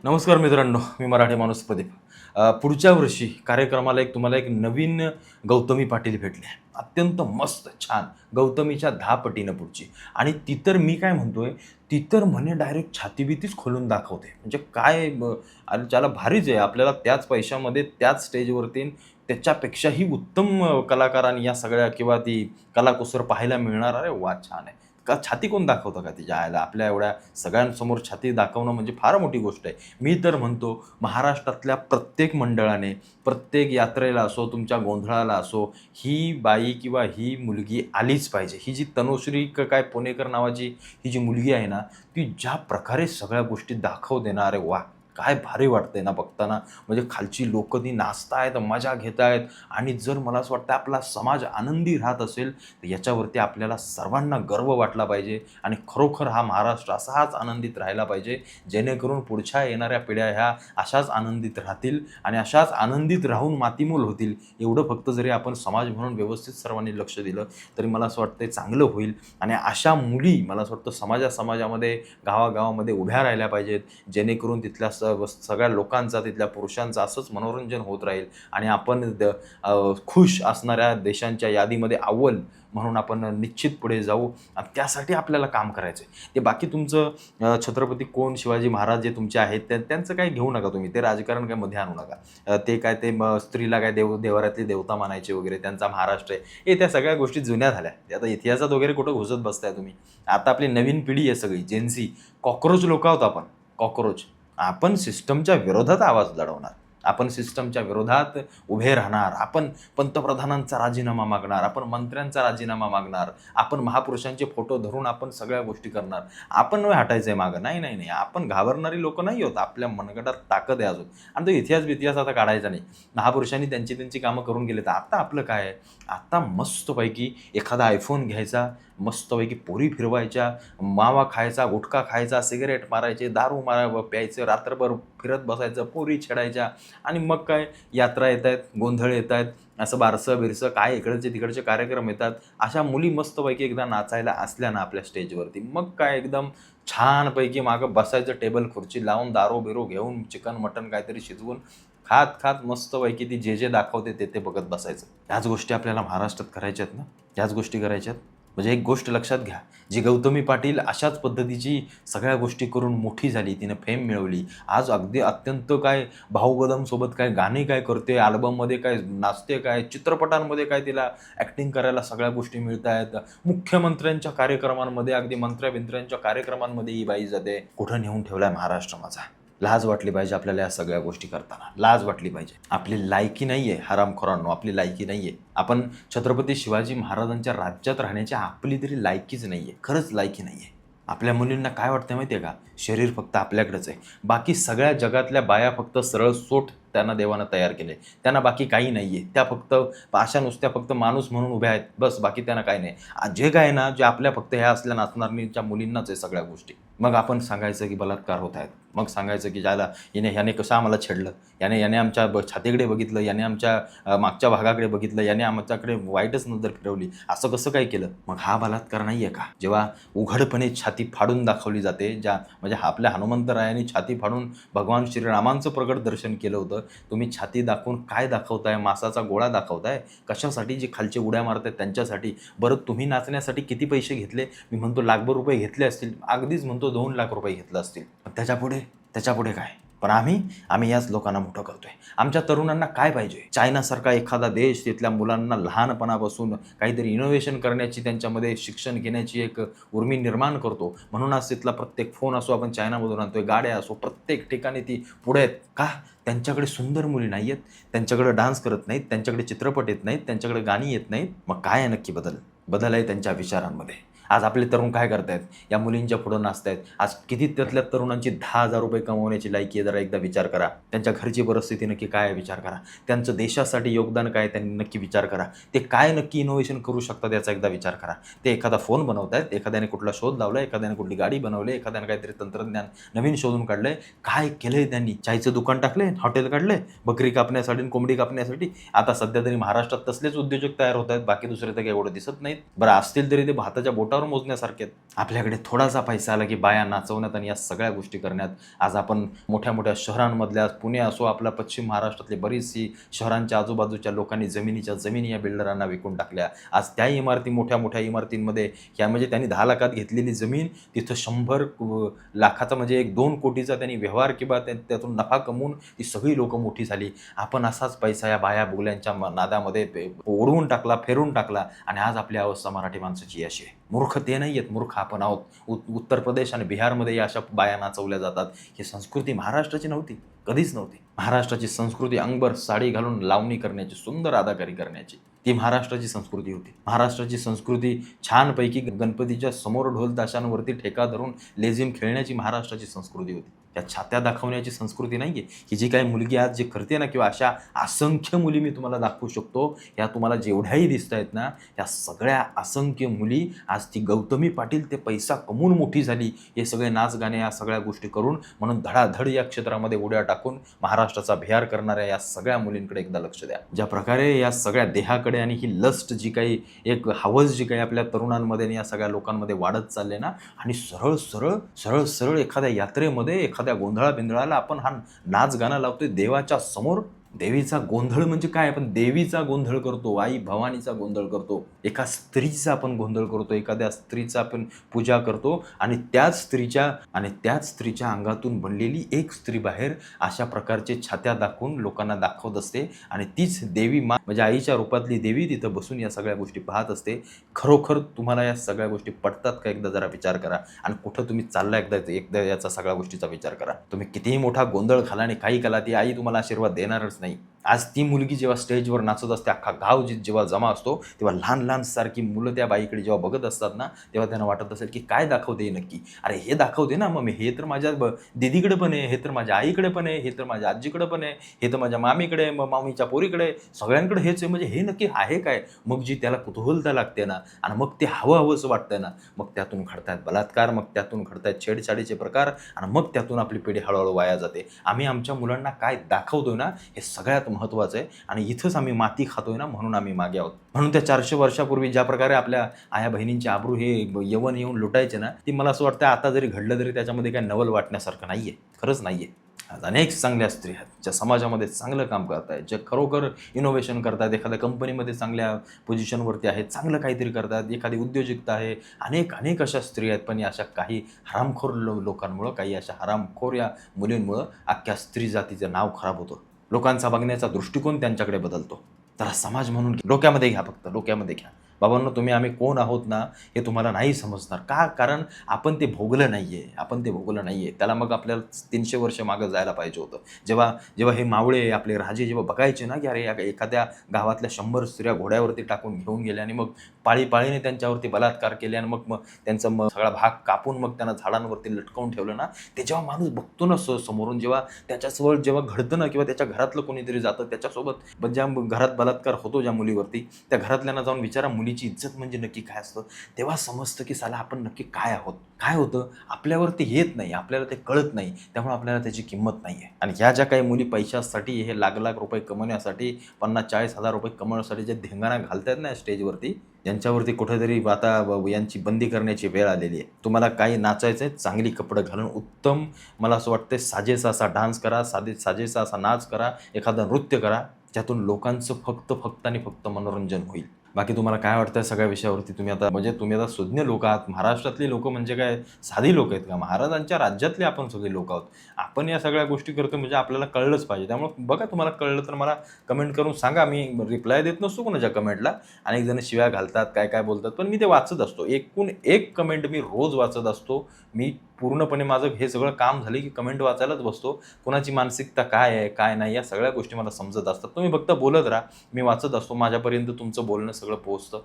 नमस्कार मित्रांनो, मी मराठी माणूस प्रदीप. पुढच्या वर्षी कार्यक्रमाला तुम्हाला एक नवीन गौतमी पाटील भेटले. अत्यंत मस्त, छान. गौतमीच्या 10 पटीनं पुढची. आणि ती तर मी काय म्हणतोय, ती तर म्हणे डायरेक्ट छातीबीतीच खोलून दाखवते. म्हणजे काय अरे त्याला भारीच आहे. आपल्याला त्याच पैशामध्ये, त्याच स्टेजवरती त्याच्यापेक्षाही उत्तम कलाकारांनी या सगळ्या किंवा ती कलाकुसर पाहायला मिळणार. अरे वाह! छान आहे. का छाती कोण दाखवतं का तिच्या आईला? आपल्या एवढ्या सगळ्यांसमोर छाती दाखवणं म्हणजे फार मोठी गोष्ट आहे. मी तर म्हणतो महाराष्ट्रातल्या प्रत्येक मंडळाने, प्रत्येक यात्रेला असो, तुमच्या गोंधळाला असो, ही बाई किंवा ही मुलगी आलीच पाहिजे. ही जी तनुश्री काय पुणेकर नावाची ही जी मुलगी आहे ना, ती ज्या प्रकारे सगळ्या गोष्टी दाखवते ना, अरे वाह! काय भारी वाटतंय ना बघताना. म्हणजे खालची लोकं ती नाचतायत, मजा घेतायत आणि जर मला असं वाटतं आपला समाज आनंदी राहत असेल, तर याच्यावरती आपल्याला सर्वांना गर्व वाटला पाहिजे आणि खरोखर हा महाराष्ट्र असाच आनंदित राहायला पाहिजे, जेणेकरून पुढच्या येणाऱ्या पिढ्या ह्या अशाच आनंदित राहतील आणि अशाच आनंदित राहून मातीमोल होतील. एवढं फक्त जरी आपण समाज म्हणून व्यवस्थित सर्वांनी लक्ष दिलं, तरी मला असं वाटतं चांगलं होईल. आणि अशा मुली मला असं वाटतं समाजामध्ये, गावागावामध्ये उभ्या राहिल्या पाहिजेत, जेणेकरून तिथल्या सगळ्या लोकांचा, तिथल्या पुरुषांचा असंच मनोरंजन होत राहील आणि आपण खुश असणाऱ्या देशांच्या यादीमध्ये अव्वल म्हणून आपण निश्चित पुढे जाऊ. आणि त्यासाठी आपल्याला काम करायचं आहे. ते बाकी तुमचं छत्रपती कोण, शिवाजी महाराज जे तुमचे आहेत त्यांचं काही घेऊ नका तुम्ही. ते राजकारण काही मध्ये आणू नका. ते काय ते स्त्रीला काय देवाऱ्यातली देवता मानायचे वगैरे, त्यांचा महाराष्ट्र आहे. त्या सगळ्या गोष्टी जुन्या झाल्या. ते आता इतिहासात वगैरे कुठं घुसत बसताय तुम्ही. आता आपली नवीन पिढी आहे सगळी, जेन्झी. कॉकरोच लोक आहोत आपण, कॉकरोच. आपण सिस्टमच्या विरोधात आवाज लढवणार. आपण सिस्टमच्या विरोधात उभे राहणार. आपण पंतप्रधानांचा राजीनामा मागणार. आपण मंत्र्यांचा राजीनामा मागणार. आपण महापुरुषांचे फोटो धरून आपण सगळ्या गोष्टी करणार. आपण नाही हटायचं आहे मागं. नाही नाही नाही, आपण घाबरणारी लोकं नाही आहोत. आपल्या मनगटात ताकद आहे अजून. आणि तो इतिहास आता काढायचा नाही. महापुरुषांनी त्यांची कामं करून गेले. तर आता आपलं काय आहे? आता मस्तपैकी एखादा आयफोन घ्यायचा, मस्तपैकी पोरी फिरवायच्या, मावा खायचा, गुटखा खायचा, सिगारेट मारायचे, दारू प्यायचं, रात्रभर फिरत बसायचं, पोरी छेडायच्या. आणि मग काय, यात्रा येत आहेत, गोंधळ येत आहेत, असं बारसं-बिरसं काय इकडचे तिकडचे कार्यक्रम येतात. अशा मुली मस्तपैकी एकदा नाचायला असल्या ना आपल्या स्टेजवरती, मग काय एकदम छानपैकी मागं बसायचं, टेबल खुर्ची लावून, दारू-बिरू घेऊन, चिकन मटण काहीतरी शिजवून खात मस्तपैकी ती जे दाखवते ते बघत बसायचं. ह्याच गोष्टी आपल्याला महाराष्ट्रात करायच्या आहेत ना, ह्याच गोष्टी करायच्या आहेत. म्हणजे एक गोष्ट लक्षात घ्या, जी गौतमी पाटील अशाच पद्धतीची सगळ्या गोष्टी करून मोठी झाली, तिनं फेम मिळवली. आज अगदी अत्यंत काय भाऊ बदमसोबत काय गाणी काय करते, अल्बममध्ये काय नाचते, काय चित्रपटांमध्ये काय तिला ॲक्टिंग करायला सगळ्या गोष्टी मिळत आहेत. मुख्यमंत्र्यांच्या कार्यक्रमांमध्ये, अगदी मंत्र्या-बिंत्र्यांच्या कार्यक्रमांमध्ये ही बाई जाते. कुठं नेऊन ठेवलाय महाराष्ट्र माझा? लाज वाटली पाहिजे आपल्याला या सगळ्या गोष्टी करताना. लाज वाटली पाहिजे. आपली लायकी नाही आहे हरामखोरांनो, आपली लायकी नाही आहे. आपण छत्रपती शिवाजी महाराजांच्या राज्यात राहण्याची आपली तरी लायकीच नाही आहे. खरंच लायकी नाही आहे. आपल्या मुलींना काय वाटतं माहिती आहे का? शरीर फक्त आपल्याकडेच आहे. बाकी सगळ्या जगातल्या बाया फक्त सरळ सोट त्यांना देवानं तयार केले. त्यांना बाकी काही नाही आहे. त्या फक्त अशा नुसत्या फक्त माणूस म्हणून उभ्या आहेत. बस बाकी त्यांना काही नाही. जे काय ना, जे आपल्या फक्त ह्या असल्या नाचणारीच्या मुलींनाच आहे सगळ्या गोष्टी. मग आपण सांगायचं की बलात्कार होत आहेत. मग सांगायचं की ज्याला ह्याने कसं आम्हाला छेडलं, याने आमच्या छातीकडे बघितलं, याने आमच्या मागच्या भागाकडे बघितलं, याने आमच्याकडे वाईटच नजर फिरवली, असं कसं काय केलं? मग हा बलात्कार नाही आहे का? जेव्हा उघडपणे छाती फाडून दाखवली जाते, म्हणजे आपल्या हनुमंतरायांनी छाती फाडून भगवान श्रीरामांचं प्रगट दर्शन केलं होतं. तुम्ही छाती दाखवून काय दाखवताय? मासाचा गोळा दाखवताय? कशासाठी? जे खालचे उड्या मारतायत त्यांच्यासाठी. बरं, तुम्ही नाचण्यासाठी किती पैसे घेतले? मी म्हणतो लाखभर रुपये घेतले असतील. अगदीच म्हणतो 2 लाख रुपये घेतले असतील. त्याच्यापुढे काय? पण आम्ही याच लोकांना मोठं करतोय. आमच्या तरुणांना काय पाहिजे? चायनासारखा एखादा देश तिथल्या मुलांना लहानपणापासून काहीतरी इनोव्हेशन करण्याची, त्यांच्यामध्ये शिक्षण घेण्याची एक उर्मी निर्माण करतो. म्हणून आज तिथला प्रत्येक फोन असो आपण चायनामधून आणतोय, गाड्या असो, प्रत्येक ठिकाणी ती पुढे आहेत. का? त्यांच्याकडे सुंदर मुली नाही आहेत, त्यांच्याकडे डान्स करत नाहीत, त्यांच्याकडे चित्रपट येत नाहीत, त्यांच्याकडे गाणी येत नाहीत. मग काय आहे नक्की बदल आहे त्यांच्या विचारांमध्ये. आज आपले तरुण काय करतायत? या मुलींच्या पुढं नाचतायत. आज किती त्यातल्या तरुणांची 10,000 रुपये कमवण्याची लायकी आहे? जरा एकदा विचार करा. त्यांच्या घरची परिस्थिती नक्की काय आहे विचार करा. त्यांचं देशासाठी योगदान काय त्यांनी नक्की विचार करा. ते काय नक्की इनोव्हेशन करू शकतात याचा एकदा विचार करा. ते एखादा फोन बनवतायत, एखाद्याने कुठला शोध लावला, एखाद्याने कुठली गाडी बनवली, एखाद्याने काहीतरी तंत्रज्ञान नवीन शोधून काढलंय. काय केलंय त्यांनी? चायचं दुकान टाकले, हॉटेल काढले, बकरी कापण्यासाठी, कोंबडी कापण्यासाठी. आता सध्या तरी महाराष्ट्रात तसलेच उद्योजक तयार होत आहेत. बाकी दुसरे तर काही एवढं दिसत नाहीत. बरं, असतील तरी ते भाताच्या बोटावर बोटावर मोजण्यासारखे आहेत. आपल्याकडे थोडासा पैसा आला की बाया नाचवण्यात आणि या सगळ्या गोष्टी करण्यात आज आपण मोठ्या मोठ्या शहरांमधल्या, पुणे असो, आपल्या पश्चिम महाराष्ट्रातली बरीचशी शहरांच्या आजूबाजूच्या लोकांनी जमिनीच्या जमिनी या बिल्डरांना विकून टाकल्या. आज त्या इमारती, मोठ्या मोठ्या इमारतींमध्ये म्हणजे त्यांनी 10 लाखात घेतलेली जमीन तिथं 100 लाखाचा म्हणजे 1-2 कोटीचा त्यांनी व्यवहार किंवा त्यातून नफा कमवून ती सगळी लोकं मोठी झाली. आपण असाच पैसा या बाया बुगल्यांच्या नादामध्ये उडवून टाकला, फेरून टाकला आणि आज आपली अवस्था मराठी माणसाची अशी आहे. मूर्ख ते नाही आहेत, मूर्ख आपण आहोत. उत्तर प्रदेश आणि बिहारमध्ये अशा बाया नाचवल्या जातात. ही संस्कृती महाराष्ट्राची नव्हती, कधीच नव्हती. महाराष्ट्राची संस्कृती अंगभर साडी घालून लावणी करण्याची, सुंदर अदाकारी करण्याची, ती महाराष्ट्राची संस्कृती होती. महाराष्ट्राची संस्कृती छानपैकी गणपतीच्या समोर ढोल ताशांवरती ठेका धरून लेझिम खेळण्याची महाराष्ट्राची संस्कृती होती. त्या छात्या दाखवण्याची संस्कृती नाही आहे. ही जी काही मुलगी आज जे करते ना, किंवा अशा असंख्य मुली मी तुम्हाला दाखवू शकतो, या तुम्हाला जेवढ्याही दिसत आहेत ना, या सगळ्या असंख्य मुली आज ती गौतमी पाटील ते पैसा कमवून मोठी झाली. हे सगळे नाच गाणे या सगळ्या गोष्टी करून, म्हणून धडाधड या क्षेत्रामध्ये उड्या टाकून महाराष्ट्राचा बिहार करणाऱ्या या सगळ्या मुलींकडे एकदा लक्ष द्या. ज्या प्रकारे या सगळ्या देहाकडे आणि ही लस्ट जी काही एक हवस जी काही आपल्या तरुणांमध्ये आणि या सगळ्या लोकांमध्ये वाढत चालले ना, आणि सरळ सरळ सरळ सरळ एखाद्या यात्रेमध्ये एखाद्या गोंधळा बिंधळाला आपण हा नाच गाणं लावतोय देवाच्या समोर. देवीचा गोंधळ म्हणजे काय? आपण देवीचा गोंधळ करतो, आई भवानीचा गोंधळ करतो, एका स्त्रीचा आपण गोंधळ करतो, एखाद्या स्त्रीचा आपण पूजा करतो, आणि त्याच स्त्रीच्या अंगातून बनलेली एक स्त्री बाहेर अशा प्रकारचे छात्या दाखवून लोकांना दाखवत असते. आणि तीच देवी म्हणजे आईच्या रूपातली देवी तिथं बसून या सगळ्या गोष्टी पाहत असते. खरोखर तुम्हाला या सगळ्या गोष्टी पटतात का? एकदा जरा विचार करा. आणि कुठं तुम्ही चालला एकदा याचा सगळ्या गोष्टीचा विचार करा. तुम्ही कितीही मोठा गोंधळ घाला आणि काही कला, ती आई तुम्हाला आशीर्वाद देणारच नाही. आज ती मुलगी जेव्हा स्टेजवर नाचत असते, अख्खा गाव जेव्हा जमा असतो, तेव्हा लहान लहान सारखी मुलं त्या बाईकडे जेव्हा बघत असतात ना, तेव्हा त्यांना वाटत असेल की काय दाखवते नक्की. अरे हे दाखवते ना, मग हे तर माझ्या दीदीकडे पण आहे, हे तर माझ्या आईकडे पण आहे, हे तर माझ्या आजीकडे पण आहे, हे तर माझ्या मामीकडे, मग मामीच्या पोरीकडे, सगळ्यांकडे हेच आहे. म्हणजे हे नक्की आहे काय? मग जी त्याला कुतूहलता लागते ना, आणि मग ते हवंसं वाटतंय ना, मग त्यातून घडतायत बलात्कार, मग त्यातून घडतायत छेडछाडीचे प्रकार, आणि मग त्यातून आपली पिढी हळूहळू वाया जाते. आम्ही आमच्या मुलांना काय दाखवतोय ना, हे सगळ्यात महत्त्वाचं आहे. आणि इथंच आम्ही माती खातोय ना, म्हणून आम्ही मागे आहोत. म्हणून त्या 400 वर्षापूर्वी ज्या प्रकारे आपल्या आया बहिणींची आबरू हे यवन येऊन लुटायचे ना, ती मला असं वाटतं आता जरी घडलं तरी त्याच्यामध्ये काही नवल वाटण्यासारखं नाहीये, खरंच नाहीये. आज अनेक चांगल्या स्त्रिया आहेत ज्या समाजामध्ये चांगलं काम करत आहेत, जे खरोखर इनोव्हेशन करतात, एखाद्या कंपनीमध्ये चांगल्या पोझिशनवरती आहेत, चांगलं काहीतरी करतात, एखादी उद्योजकता आहे. अनेक अशा स्त्रिया आहेत. पण अशा काही हरामखोर लोकांमुळं, काही अशा हरामखोर या मुलींमुळं अख्ख्या स्त्री जातीचं नाव खराब होतं. लोकांचा बघण्याचा दृष्टिकोन त्यांच्याकडे बदलतो. तर समाज म्हणून डोक्यामध्ये घ्या, फक्त डोक्यामध्ये घ्या. बाबांनो, तुम्ही आम्ही कोण आहोत ना, हे तुम्हाला नाही समजणार का? कारण आपण ते भोगलं नाहीये. त्याला मग आपल्याला 300 वर्ष मागं जायला पाहिजे होतं. जेव्हा हे मावळे आपले राजे जेव्हा बघायचे ना, की अरे एखाद्या गावातल्या 100 स्त्रिया घोड्यावरती टाकून घेऊन गेल्या आणि मग पाळीपाळीने त्यांच्यावरती बलात्कार केले, आणि मग त्यांचा सगळा भाग कापून मग त्यांना झाडांवरती लटकवून ठेवलं ना, ते जेव्हा माणूस बघतो ना समोरून, जेव्हा त्याच्यासोबत जेव्हा घडतं ना, किंवा त्याच्या घरातलं कोणीतरी जातं त्याच्यासोबत, ज्या घरात बलात्कार होतो ज्या मुलीवरती, त्या घरातल्यांना जाऊन विचारा मुलीची इज्जत म्हणजे नक्की काय असतं, तेव्हा समजतं की साला आपण नक्की काय आहोत. काय होतं, आपल्यावरती येत नाही, आपल्याला ते कळत नाही, त्यामुळे आपल्याला त्याची किंमत नाही आहे. आणि ह्या ज्या काही मुली पैशासाठी, हे लाख रुपये कमवण्यासाठी, 50-40 हजार रुपये कमवण्यासाठी जे धिंगाणा घालतायत ना स्टेजवरती, यांच्यावरती कुठेतरी आता यांची बंदी करण्याची वेळ आलेली आहे. तुम्हाला काही नाचायचं आहे, चांगली कपडे घालून उत्तम, मला असं वाटतं साजेसा असा डान्स करा, साजेसा असा नाच करा, एखादं नृत्य करा, त्यातून लोकांचं फक्त आणि फक्त मनोरंजन होईल. बाकी तुम्हाला काय वाटतं सगळ्या विषयावरती? तुम्ही आता सुज्ञ लोक आहात. महाराष्ट्रातली लोक म्हणजे काय साधी लोक आहेत का? महाराजांच्या राज्यातले आपण सगळे लोक आहोत. आपण या सगळ्या गोष्टी करतो म्हणजे आपल्याला कळलंच पाहिजे. त्यामुळे बघा, तुम्हाला कळलं तर मला कमेंट करून सांगा. मी रिप्लाय देत नसतो कोणाच्या कमेंटला. अनेक जण शिव्या घालतात, काय बोलतात, पण मी ते वाचत असतो. एकूण एक कमेंट मी रोज वाचत असतो. मी पूर्णपणे माझं हे सगळं काम झालं की कमेंट वाचायलाच बसतो. कोणाची मानसिकता काय आहे, काय नाही, या सगळ्या गोष्टी मला समजत असतात. तुम्ही फक्त बोलत राहा, मी वाचत असतो. माझ्यापर्यंत तुमचं बोलणं सगळं पोहोचतं.